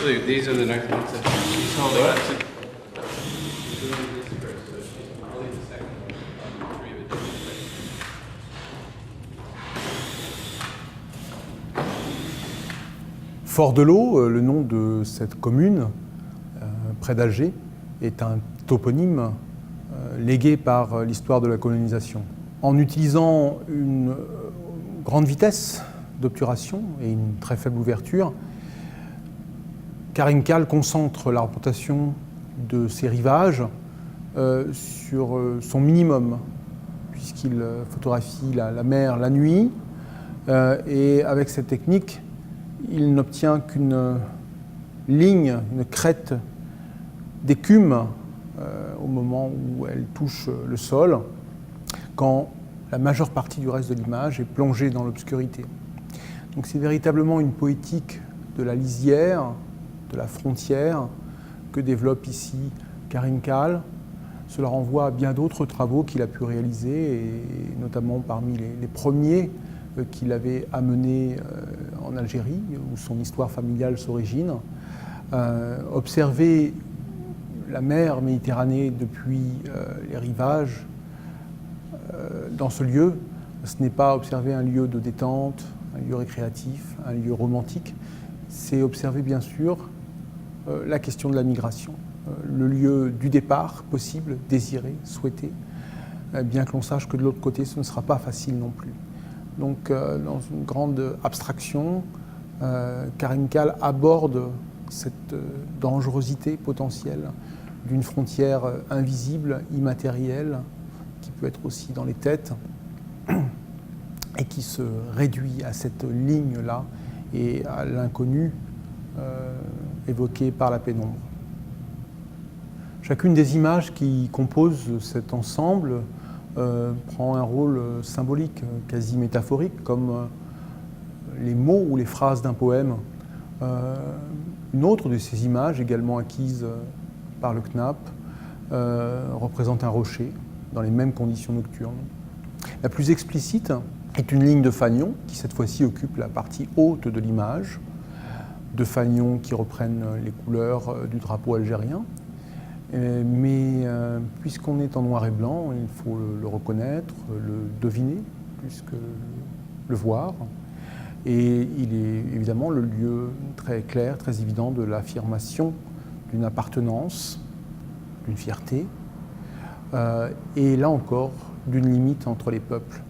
actually, these are the next ones that she's holding on to. Fort-de-l'Eau, le nom de cette commune, près d'Alger, est un toponyme légué par l'histoire de la colonisation. En utilisant une grande vitesse d'obturation et une très faible ouverture, Karim-Kal concentre la représentation de ses rivages sur son minimum, puisqu'il photographie la mer la nuit, et avec cette technique, il n'obtient qu'une ligne, une crête d'écume au moment où elle touche le sol, quand la majeure partie du reste de l'image est plongée dans l'obscurité. Donc c'est véritablement une poétique de la lisière, de la frontière, que développe ici Karim-Kal. Cela renvoie à bien d'autres travaux qu'il a pu réaliser, et notamment parmi les premiers qu'il avait amenés en Algérie, où son histoire familiale s'origine. Observer la mer Méditerranée depuis les rivages dans ce lieu, ce n'est pas observer un lieu de détente, un lieu récréatif, un lieu romantique, c'est observer bien sûr la question de la migration, le lieu du départ possible, désiré, souhaité, bien que l'on sache que de l'autre côté ce ne sera pas facile non plus. Donc dans une grande abstraction, Karim-Kal aborde cette dangerosité potentielle d'une frontière invisible, immatérielle, qui peut être aussi dans les têtes, et qui se réduit à cette ligne-là et à l'inconnu évoqué par la pénombre. Chacune des images qui composent cet ensemble prend un rôle symbolique, quasi métaphorique, comme les mots ou les phrases d'un poème. Une autre de ces images, également acquise par le CNAP, représente un rocher dans les mêmes conditions nocturnes. La plus explicite est une ligne de fanion qui cette fois-ci occupe la partie haute de l'image, de fanions qui reprennent les couleurs du drapeau algérien. Mais puisqu'on est en noir et blanc, il faut le reconnaître, le deviner, plus que le voir. Et il est évidemment le lieu très clair, très évident de l'affirmation d'une appartenance, d'une fierté, et là encore, d'une limite entre les peuples.